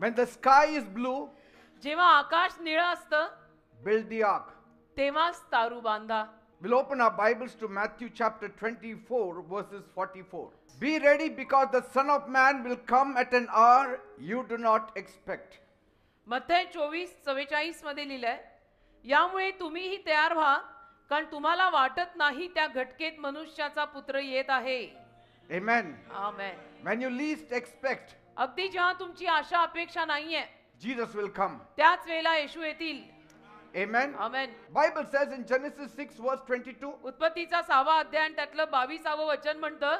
When the sky is blue, जेव्हा आकाश निळं असतं build the ark. तेव्हाच तारू बांधा. We'll open our Bibles to Matthew chapter 24 verses 44. Be ready because the Son of Man will come at an hour you do not expect. मत्थय 24:44 मध्ये लिहिलंय, यामुळे तुम्हीही तयार व्हा, कारण तुम्हाला वाटत नाही त्या घटकेत मनुष्याचा पुत्र येत आहे. Amen. Amen. When you least expect, अगदी जेव्हा तुमची आशा अपेक्षा नाहीये Jesus will come. त्याच वेळेला येशू येतील. Amen. Amen. Bible says in Genesis 6 verse 22, उत्पत्तीचा 6वा अध्याय आणि त्यातलं 22वे वचन म्हणतं,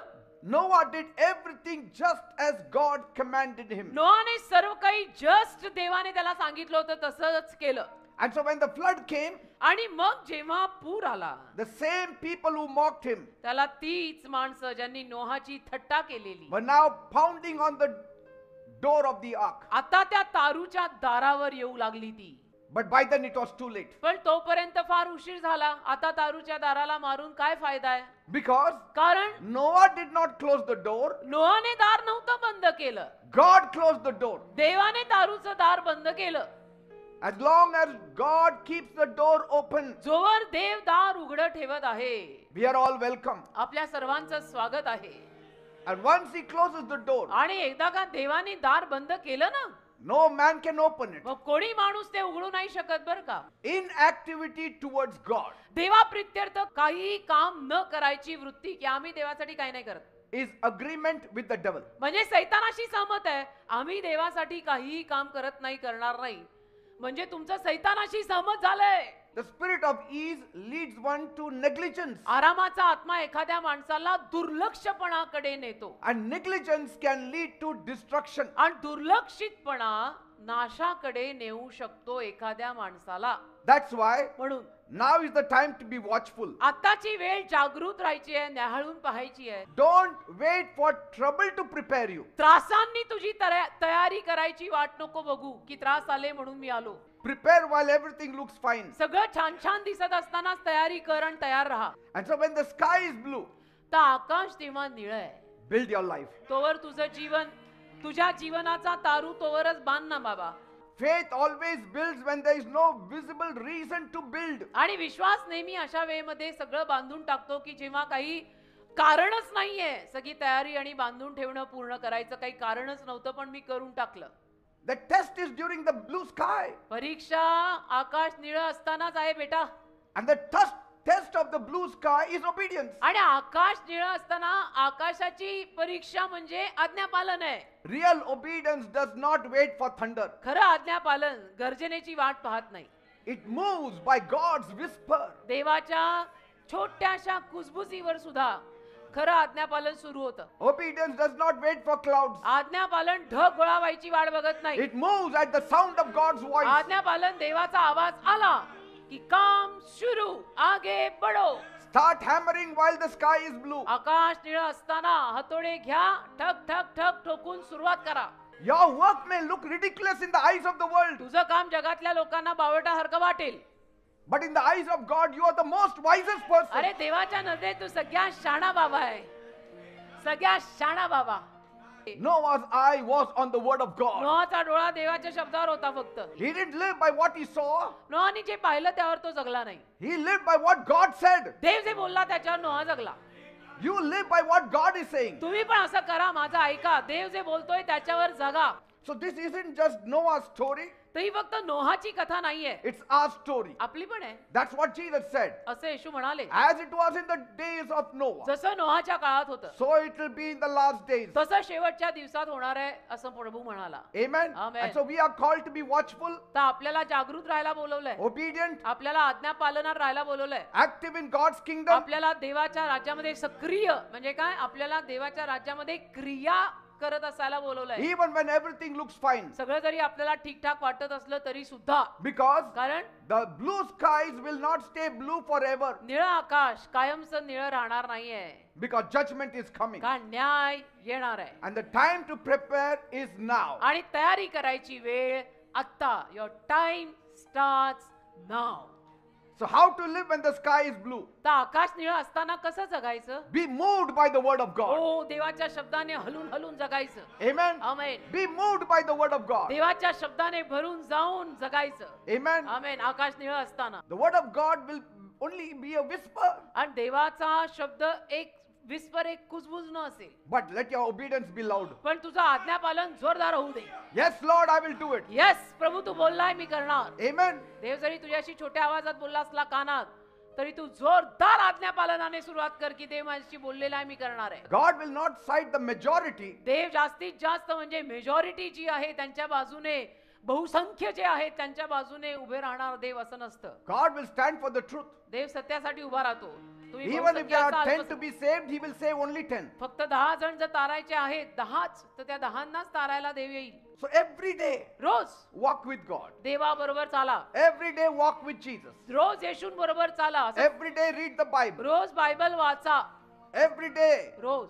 Noah did everything just as God commanded him. नोआने सर्व काही जस्ट देवाने त्याला सांगितलं होतं तसंच केलं. And so when the flood came, आणि मग जेव्हा पूर आला, the same people who mocked him त्याला तीच माणसं ज्यांनी नोहाची थट्टा केलेली were now pounding on the door of the ark. आता त्या तारूच्या दारावर येऊ लागली ती. But by then it was too late. पण तोपर्यंत फार उशीर झाला. आता तारूच्या दाराला मारून काय फायदा आहे? Because कारण Noah did not close the door. नोआने दार नव्हतं बंद केलं, God closed the door. देवाने तारूचं दार बंद केलं. As long as God keeps the door open, जोवर देव दार उघडं ठेवत आहे, we are all welcome. आपल्या सर्वांचं स्वागत आहे. And once he closes the door, आणि एकदा का देवाने दार बंद केलं ना, no man can open it. मग कोणी माणूस ते उघडू नाही शकत बरं का. Inactivity towards God देवाप्रित्यर्थ काही काम न करायची वृत्ती, की आम्ही देवासाठी काही नाही करत, is agreement with the devil. म्हणजे सैतानाशी सहमत आहे. आम्ही देवासाठी काहीही काम करत नाही, करणार नाही, म्हणजे तुमचं सैतानाशी सहमत झालंय. The spirit of ease leads one to negligence. आरामाचा आत्मा एखाद्या माणसाला दुर्लक्षपणाकडे नेतो, And negligence can lead to destruction. आणि दुर्लक्षितपणा नाशाकडे नेऊ शकतो एखाद्या माणसाला. That's why म्हणून now is the time to be watchful. आताची वेळ जागृत राहायची आहे, न्याहाळून पाहायची आहे. Don't wait for trouble to prepare you. त्रासांनी तुझी तयारी करायची वाट नको बघू, की त्रास आले म्हणून मी आलो. Prepare while everything looks fine. सगळं छान छान दिसत असतानाच तयारी कर आणि तयार राहा. And so when the sky is blue, तर आकाश तेव्हा निळं आहे, build your life. तोवर तुझं जीवन, तुझ्या जीवनाचा तारू तोवरच बांध ना बाबा. Faith always builds when there is no visible reason to build. आणि विश्वास नेहमी अशा वेळेमध्ये सगळं बांधून टाकतो, की जेव्हा काही कारणच नाहीये. सगळी तयारी आणि बांधून ठेवणं, पूर्ण करायचं काही कारणच नव्हतं, पण मी करून टाकलं. The test is during the blue sky. परीक्षा आकाश निळं असतानाच आहे बेटा. And the test of the blue sky is obedience. आणि आकाश निळं असताना आकाशाची परीक्षा म्हणजे आज्ञापालन आहे. Real obedience does not wait for thunder. खरं आज्ञापालन गर्जनेची वाट पाहत नाही. It moves by God's whisper. देवाच्या छोट्याशा कुजबुजीवर सुद्धा खरं आज्ञापालन सुरू होतं. Obedience does not wait for clouds. आज्ञापालन ढग गोळा व्हायची वाट बघत नाही. It moves at the sound of God's voice. आज्ञापालन देवाचा आवाज आला की काम सुरू, आगे बढो. Start hammering while the sky is blue. आकाश निळं असताना हातोडे घ्या, ठक ठक ठक ठोकून सुरुवात करा. Your work may look ridiculous in the eyes of the world, तुझं काम जगातल्या लोकांना बावटासारखं वाटेल, but in the eyes of God, you are the most wisest person. अरे देवाच्या नजरेत तू सगळ्यात शाणा बाबा आहे, सगळ्यात शाणा बाबा. Noah's eye was on the word of God. नोहाचा डोळा देवाच्या शब्दावर होता फक्त. He didn't live by what he saw. नोहाने जे पाहिलं त्यावर तो जगला नाही. He lived by what God said. देव जे बोलला त्याच्यावर नोहा जगला. You live by what God is saying. तुम्ही पण असं करा, माझं ऐका, देव जे बोलतोय त्याच्यावर जगा. So this isn't just Noah's story. तर ही फक्त नोहाची कथा नाहीये, It's our story. आपली पण आहे. That's what Jesus said. असं येशू म्हणाले, As it was in the days of Noah, जसं नोहाच्या काळात होतं so it will be in the last days. तसं शेवटच्या दिवसात होणार आहे, असं प्रभू म्हणाला. Amen. Amen. And so we are called to be watchful, तर आपल्याला जागृत राहायला बोलवलंय, obedient, आपल्याला आज्ञा पालनात राहायला बोलवलंय, active in God's kingdom, आपल्याला देवाच्या राज्यामध्ये सक्रिय म्हणजे काय, आपल्याला देवाच्या राज्यामध्ये क्रिया करत असायला बोलवलंय. even when everything looks fine. सगळं जरी आपल्याला ठीकठाक वाटत असलं तरी सुद्धा, Because कारण the blue skies will not stay blue forever. निळं आकाश कायमचं निळं राहणार नाहीये, Because judgment is coming. कारण न्याय येणार आहे. And the time to prepare is now. आणि तयारी करायची वेळ आता. Your time starts now. So how to live when the sky is blue? तर आकाश निळं असताना कसं जगायचं? Be moved by the word of God. हो, देवाच्या शब्दाने हलून हलून जगायचं. Amen. Amen. Be moved by the word of God. देवाच्या शब्दाने भरून जाऊन जगायचं. Amen. आमेन. आकाश निळं असताना. The word of God will only be a whisper. आणि देवाचा शब्द एक विस्पर, एक कुजबुजणं असेल. But let your obedience be loud. पण तुझं आज्ञापालन जोरदार होऊ दे. Yes, Lord, I will do it. Yes प्रभू, तू बोललाय मी करणार. Amen. देव जरी तुझ्याशी छोट्या आवाजात बोलला असला कानात, तरी तू जोरदार आज्ञापालनाने सुरुवात कर की देव माझ्याशी बोललेला आहे, मी करणार आहे. God will not side the majority. देव जास्तीत जास्त म्हणजे मेजॉरिटी जी आहे त्यांच्या बाजूने, बहुसंख्य जे आहेत त्यांच्या बाजूने उभे राहणार देव असं नसतं. God will stand for the truth. देव सत्यासाठी उभा राहतो. तुम्ही Even if there are बहुसंख्य 10 to असाल, be saved, He will save only 10. फक्त 10 जण जर तारायचे आहेत, 10च, तर त्या 10नाच तारायला देव येईल. So every day, rose walk with God. देवाबरोबर चाला. Every day, walk with Jesus. रोज येशूंबरोबर चाला. Every day, read the Bible. रोज बायबल वाचा. Every day, रोज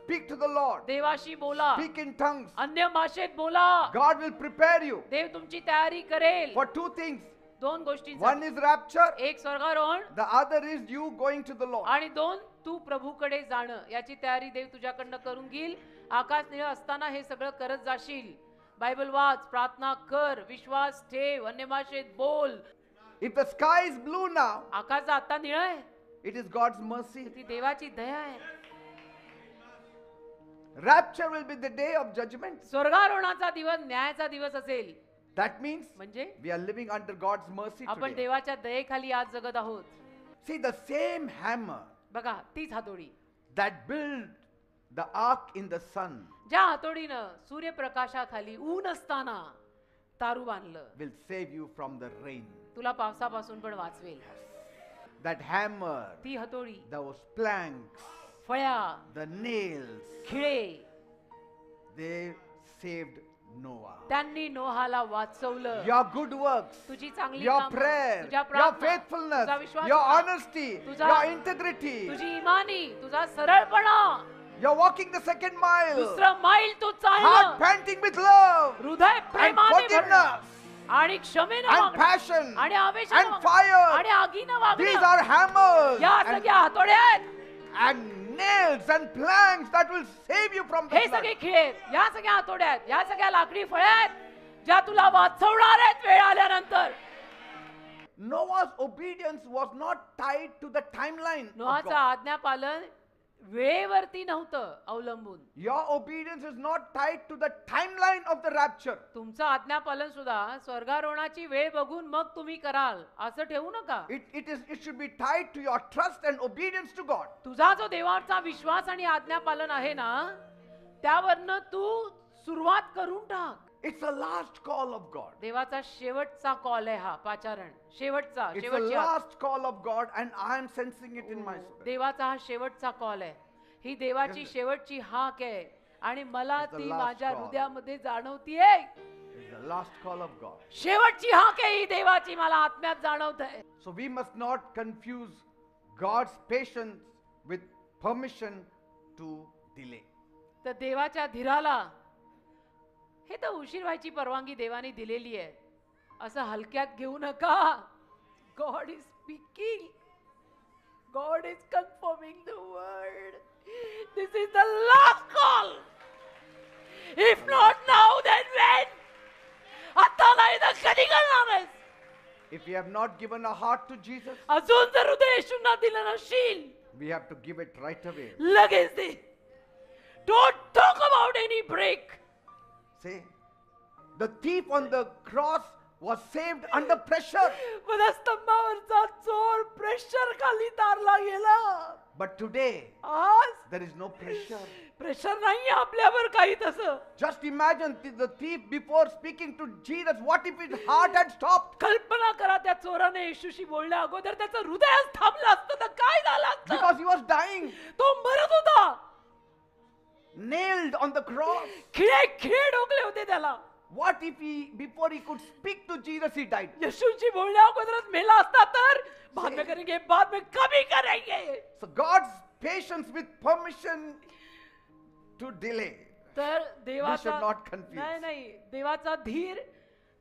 speak to the Lord. देवाशी बोला. Speak in tongues. अन्य भाषेत बोला. God will prepare you देव तुमची तयारी करेल. for two things. दोन गोष्टी. One is rapture. एक स्वर्गारोहण The other is you going to the Lord. आणि दोन तू प्रभूकडे जाणं. याची तयारी देव तुझ्याकडनं करून घेईल. आकाश निळं असताना हे सगळं करत जाशील. बायबल वाच, प्रार्थना कर, विश्वास ठेव, अन्य भाषेत बोल. If the sky is blue now, आकाश आता निळं आहे, it is God's mercy. ती देवाची दया आहे. Rapture will be the day of judgment. स्वर्गारोहणाचा दिवस न्यायाचा दिवस असेल. That means म्हणजे we are living under God's mercy आपण today. देवाच्या दयेखाली आज जगत आहोत. See, the same hammer बघा, तीच हातोडी that built the ark in the sun ज्या हातोडीनं सूर्यप्रकाशाखाली ऊन असताना तारू बांधलं, will save you from the rain. तुला पावसापासून पण वाचवेल. That hammer, ती हातोडी, those planks, फळ्या, the nails, खिळे, they saved Noah. त्यांनी नोहाला वाचवलं. Your good works, तुझी चांगली your कामं, prayer, तुझ्या your प्रार्थना, faithfulness, तुझा विश्वास, your honesty, तुझा- your integrity, तुझी इमानी, तुझा सरळपणा, you're walking the second mile, दुसरं मैल तू heart चालणं, panting with love, हृदय and प्रेमाने भरणं, forgiveness, आणि क्षमेनं and वागणं, passion, आणि आवेशानं and वागणं, fire. आणि आगीनं These वागणं. are hammers या and, सगळ्या हातोड्या आहेत. and nails and planks that will save you from the हे flood. सगळे खिळे आहेत, या सगळ्या हातोड्या आहेत, या सगळ्या लाकडी फळ्या आहेत, ज्या तुला वाचवणार आहेत वेळ आल्यानंतर. Noah's obedience was not tied to the timeline of नोहाचं God. आज्ञापालन वेळेवरती नव्हतं अवलंबून. Your obedience is not tied to the timeline of the rapture. तुमचं आज्ञापालन सुद्धा स्वर्गारोहणाची वेळ बघून मग तुम्ही कराल असं ठेवू नका. It should be tied to your trust and obedience to God. तुझा जो देवाचा विश्वास आणि आज्ञापालन आहे ना, त्यावरनं तू सुरुवात करून टाक. It's a last call of God. देवाचा शेवटचा कॉल आहे हा पाचारण. शेवटचा It's a शेवटची हाक. last call of God and I am sensing it in my spirit. देवाचा हा शेवटचा कॉल आहे. ही देवाची शेवटची हाक आहे आणि मला It's the ती last माझ्या call. हृदयामध्ये जाणवतीये. It's the last call of God. शेवटची हाक आहे ही देवाची, मला आत्म्यात जाणवत आहे. So we must not confuse God's patience with permission to delay. तर देवाच्या धीराला हे तर उशीर व्हायची परवानगी देवाने दिलेली आहे असं हलक्यात घेऊ नका. God is speaking, God is confirming the word. This is the last call. If not now then when? आता नाही तर कधी करणार आहेस? If we have not given our heart to Jesus, अजून जर हृदय येशूंना दिलं नशील, we have to give it right away. लगेच दे. Don't talk about any break. See, the thief on the cross was saved under pressure. वधस्तंभावरचा चोर pressure खाली तारला गेला. But today, आज there is no pressure. Pressure नाही आपल्यावर काही तसं. Just imagine the thief before speaking to Jesus, what if his heart had stopped? कल्पना करा, त्या चोराने येशूशी बोलण्या अगोदर त्याचं हृदयच थांबलं असतं तर काय झालं असतं? Because he was dying, तो मरत होता. nailed on the cross. खिळे खिळे ठोकले होते त्याला. What if before he could speak to Jesus, he died? येशूची बोलण्या अगोदरच मेला असता तर बाद में करेंगे, बाद में कभी करेंगे. So God's patience with permission to delay. तर We should देवाचा not confuse. नाही नाही, देवाचा धीर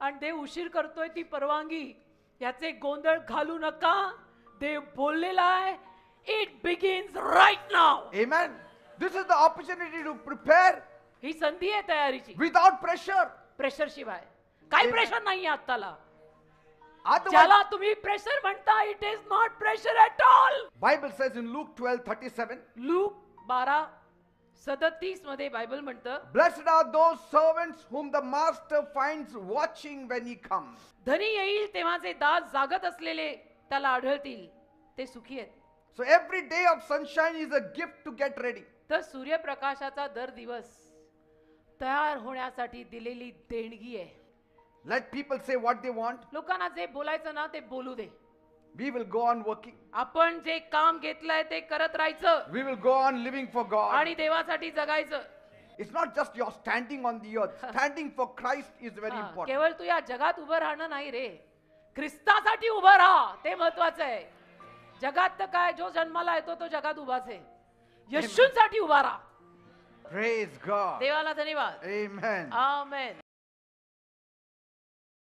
आणि देव उशीर करतोय ती परवानगी याचे गोंधळ घालू नका. देव बोललेला आहे. It begins right now. Amen. This is the opportunity to prepare ही संधी आहे तयारीची, without pressure. प्रेशर शिवाय. काही Amen. प्रेशर नाही आत्ताला. Otherwise, ज्याला तुम्ही प्रेशर म्हणता, it is not pressure at all. Bible says in Luke 12:37, look 12:37 मध्ये बायबल म्हणतं, blessed are those servants whom the master finds watching when he comes. धनी येईल तेव्हा जे दास जागत असलेले त्याला आढळतील, ते सुखी आहेत. So every day of sunshine is a gift to get ready. तर सूर्यप्रकाशाचा दर दिवस तयार होण्यासाठी दिलेली देणगी आहे. Let people say what they want. लोकांना जे बोलायचं ना ते बोलू दे. We will go on working. आपण जे काम घेतलंय ते करत राहायचं We will go on living for God. आणि देवासाठी जगायचं. It's not just you're standing on the earth. Standing for Christ is very हा, important. केवळ तू या जगात उभं राहणं नाही रे, ख्रिस्तासाठी उभं राहा, ते महत्वाचं आहे. जगात तर काय, जो जन्माला येतो तो जगात उभाच आहे. येशूंसाठी उभा राहा. Praise God. देवाला धन्यवाद. Amen. आमेन.